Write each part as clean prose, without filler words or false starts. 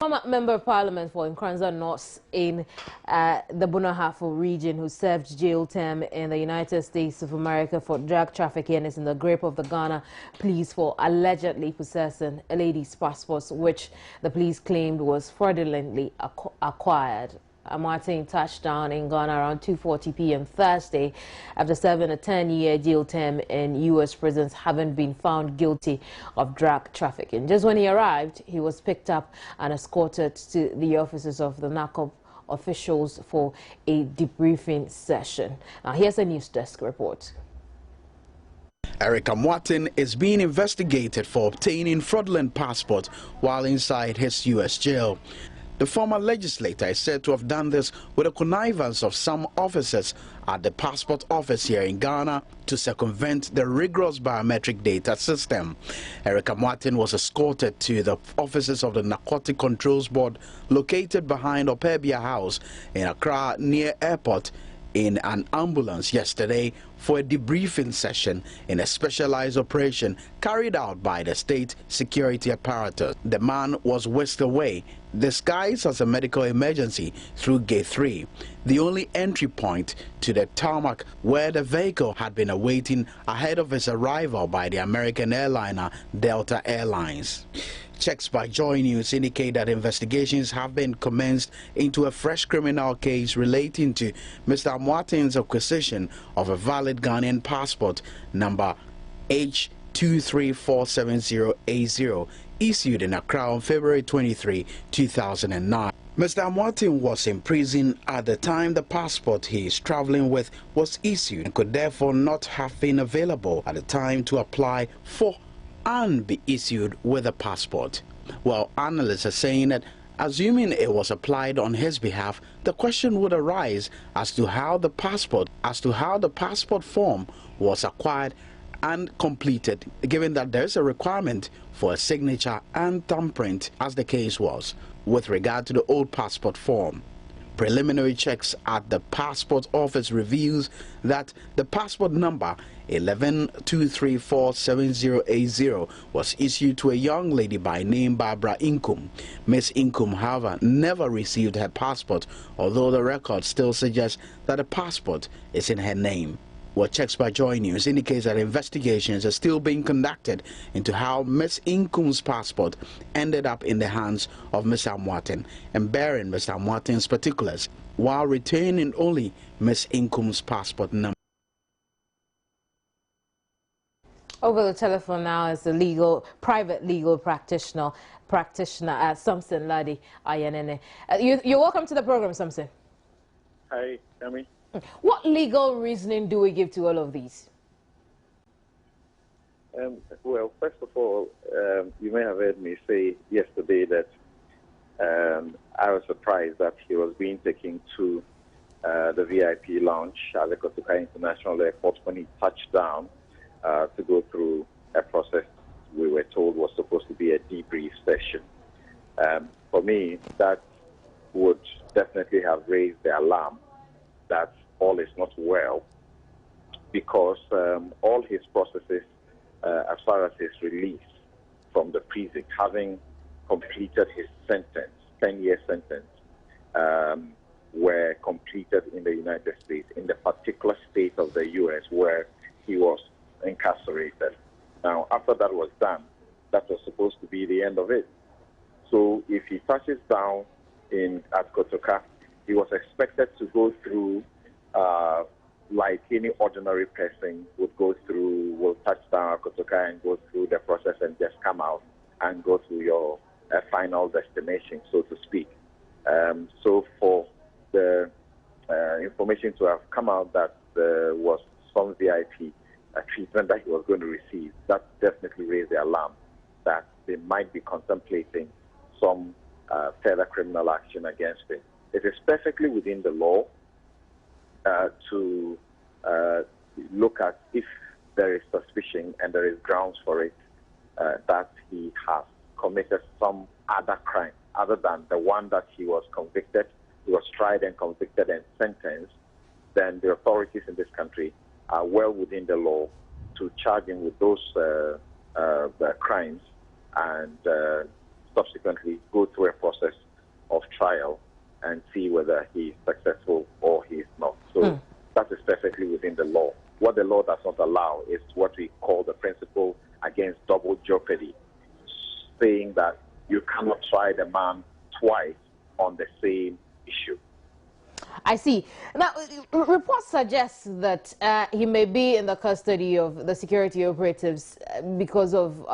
Former Member of Parliament for Nkranza North in the Bunahafo region who served jail term in the United States of America for drug trafficking is in the grip of the Ghana police for allegedly possessing a lady's passport, which the police claimed was fraudulently acquired. Amoateng touched down in Ghana around 2:40 p.m. Thursday after serving a 10-year jail term in U.S. prisons, having been found guilty of drug trafficking. Just when he arrived, he was picked up and escorted to the offices of the NACOP officials for a debriefing session. Now, here's a news desk report. Amoateng is being investigated for obtaining fraudulent passport while inside his U.S. jail. The former legislator is said to have done this with the connivance of some officers at the passport office here in Ghana to circumvent the rigorous biometric data system. Amoateng was escorted to the offices of the Narcotic Controls Board located behind Opebia House in Accra near airport in an ambulance yesterday for a debriefing session in a specialized operation carried out by the state security apparatus. The man was whisked away, disguised as a medical emergency, through Gate 3, the only entry point to the tarmac where the vehicle had been awaiting ahead of his arrival by the American airliner Delta Airlines. Checks by Joy News indicate that investigations have been commenced into a fresh criminal case relating to Mr. Amoateng's acquisition of a valid Ghanaian passport number H234780 issued in Accra on February 23, 2009. Mr. Amoateng was in prison at the time the passport he is traveling with was issued and could therefore not have been available at the time to apply for and be issued with a passport. Well, analysts are saying that assuming it was applied on his behalf, the question would arise as to how the passport form was acquired and completed, given that there is a requirement for a signature and thumbprint, as the case was with regard to the old passport form. Preliminary checks at the passport office reveals that the passport number 11234780 was issued to a young lady by name Barbara Inkum. Miss Inkum, however, never received her passport, although the record still suggests that the passport is in her name. What Checks by Joy News indicates that investigations are still being conducted into how Miss Inkum's passport ended up in the hands of Mr. Amoateng and bearing Mr. Amoateng's particulars, while retaining only Miss Inkum's passport number. Over the telephone now is the private legal practitioner Samson Ladi Ayanene. You're welcome to the program, Samson. Hi, Tammy. What legal reasoning do we give to all of these? Well, first of all, you may have heard me say yesterday that I was surprised that he was being taken to the VIP lounge at the Kotoka International Airport when he touched down to go through a process we were told was supposed to be a debrief session. For me, that would definitely have raised the alarm that all is not well, because all his processes, as far as his release from the prison, having completed his sentence, 10-year sentence, were completed in the United States, in the particular state of the U.S. where he was incarcerated. Now, after that was done, that was supposed to be the end of it. So if he touches down at Kotoka, he was expected to go through like any ordinary person would go through, will touch down at Kotoka and go through the process and just come out and go to your final destination, so to speak. So for the information to have come out that there was some VIP treatment that he was going to receive, that definitely raised the alarm that they might be contemplating some further criminal action against him. It is perfectly within the law to look at if there is suspicion and there is grounds for it that he has committed some other crime other than the one that he was convicted, he was tried and convicted and sentenced, then the authorities in this country are well within the law to charge him with those crimes and subsequently go through a process of trial and see whether he's successful or he's not. So that is perfectly within the law. What the law does not allow is what we call the principle against double jeopardy, saying that you cannot try the man twice on the same issue. I see. Now, reports suggest that he may be in the custody of the security operatives because of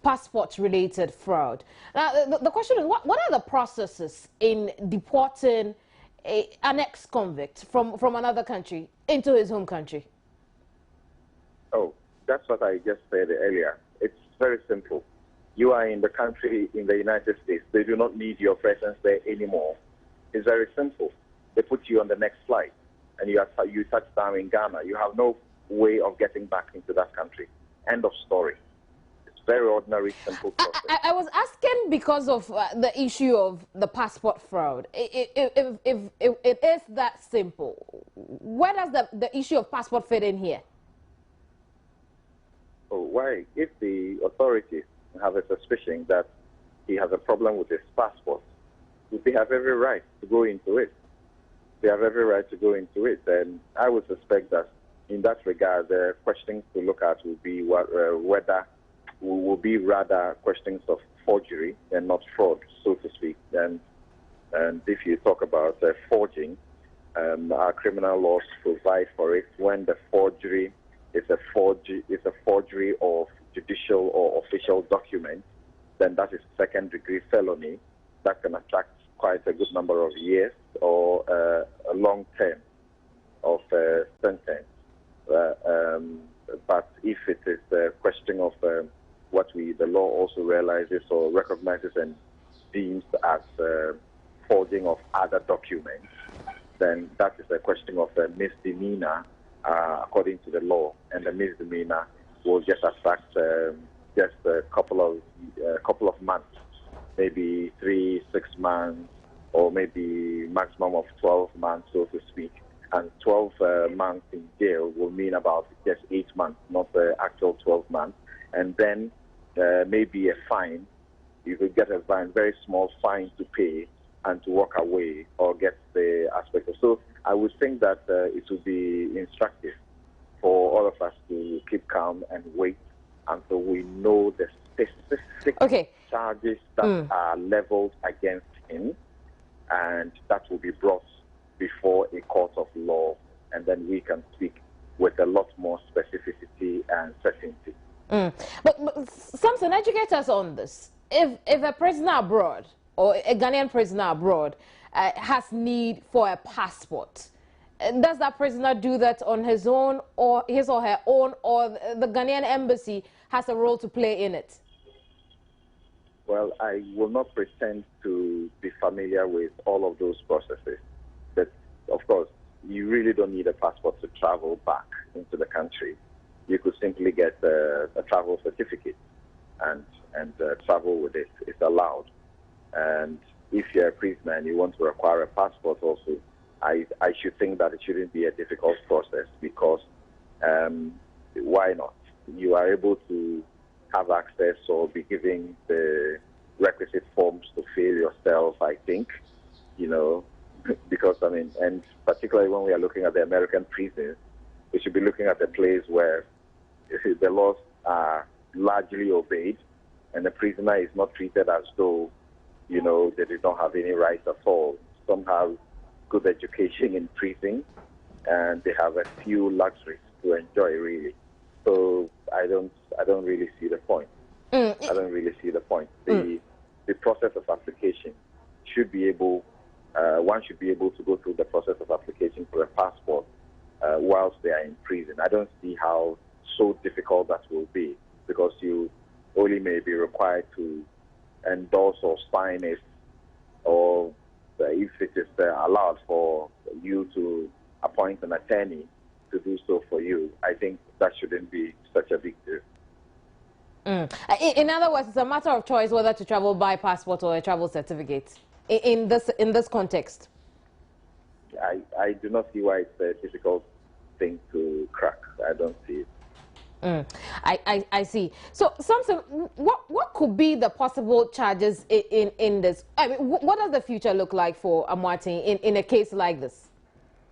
passport-related fraud. Now, the question is, what are the processes in deporting an ex-convict from another country into his home country? Oh, that's what I just said earlier. It's very simple. You are in the country, in the United States. They do not need your presence there anymore. It's very simple. They put you on the next flight, and you touch down in Ghana. You have no way of getting back into that country. End of story. It's very ordinary, simple process. I was asking because of the issue of the passport fraud. If it is that simple, where does the issue of passport fit in here? Oh, why? If the authorities have a suspicion that he has a problem with his passport, they have every right to go into it. They have every right to go into it. And I would suspect that in that regard, the questions to look at will be whether will be rather questions of forgery and not fraud, so to speak. And if you talk about forging, our criminal laws provide for it when the forgery is a forgery of judicial or official documents, then that is second-degree felony. That can attract quite a good number of years or a long term of sentence. But if it is a question of what the law also realizes or recognizes and deems as forging of other documents, then that is a question of a misdemeanor according to the law, and the misdemeanor will just attract just a couple of months, maybe 3, 6 months, or maybe maximum of 12 months, so to speak. And 12 months in jail will mean about just 8 months, not the actual 12 months. And then maybe a fine. You could get a fine, very small fine to pay and to walk away or get the aspect of. So I would think that it would be instructive for all of us to keep calm and wait until we know the specific charges that are leveled against him, and that will be brought before a court of law, and then we can speak with a lot more specificity and certainty. But Samson, educate us on this. If a prisoner abroad or a Ghanaian prisoner abroad has need for a passport, does that prisoner do that on his own or his or her own, or the Ghanaian embassy has a role to play in it? Well, I will not pretend to be familiar with all of those processes. But, of course, you really don't need a passport to travel back into the country. You could simply get a travel certificate and travel with it. It's allowed. And if you're a prisoner and you want to require a passport also, I should think that it shouldn't be a difficult process, because why not? You are able to have access or be given the requisite forms to fill yourself, I think, because, and particularly when we are looking at the American prisons, we should be looking at a place where the laws are largely obeyed and the prisoner is not treated as though, they did not have any rights at all. Some have good education in prison, and they have a few luxuries to enjoy, really. So I don't really see the point. I don't really see the point. The process of application should be able, one should be able to go through the process of application for a passport whilst they are in prison. I don't see how so difficult that will be, because you only may be required to endorse or sign it, or if it is allowed for you to appoint an attorney to do so for you, I think that shouldn't be such a big deal. In other words, it's a matter of choice whether to travel by passport or a travel certificate in this context. I do not see why it's a difficult thing to crack. I don't see it. I see. So, Samson, what could be the possible charges in this? I mean, what does the future look like for Amoateng in a case like this?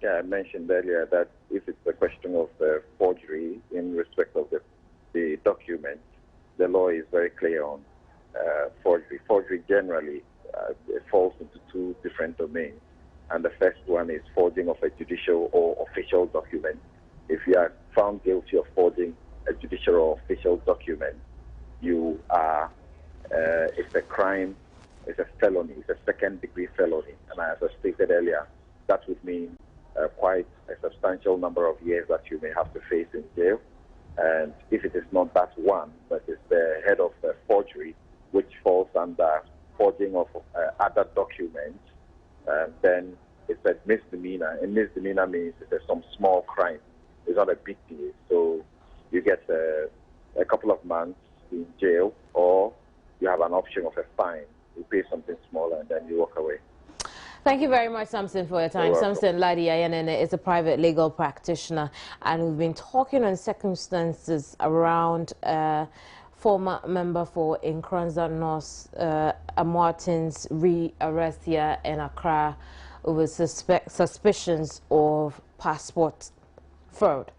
Yeah, I mentioned earlier that if it's a question of forgery in respect of the document, the law is very clear on forgery. Forgery generally it falls into two different domains. And the first one is forging of a judicial or official document. If you are found guilty of forging a judicial or official document, you are, it's a crime, it's a felony, it's a second-degree felony. And as I stated earlier, that would mean quite a substantial number of years that you may have to face in jail. And if it is not that one, but it's the head of forgery, which falls under forging of other documents, then it's a misdemeanor. And misdemeanor means it's some small crime. It's not a big deal. So you get a couple of months in jail, or you have an option of a fine. You pay something small and then you walk away. Thank you very much, Samson, for your time. Samson Delali Emmanuel is a private legal practitioner, and we've been talking on circumstances around former member for Nkranza North, Amoateng's re-arrest here in Accra over suspicions of passport fraud.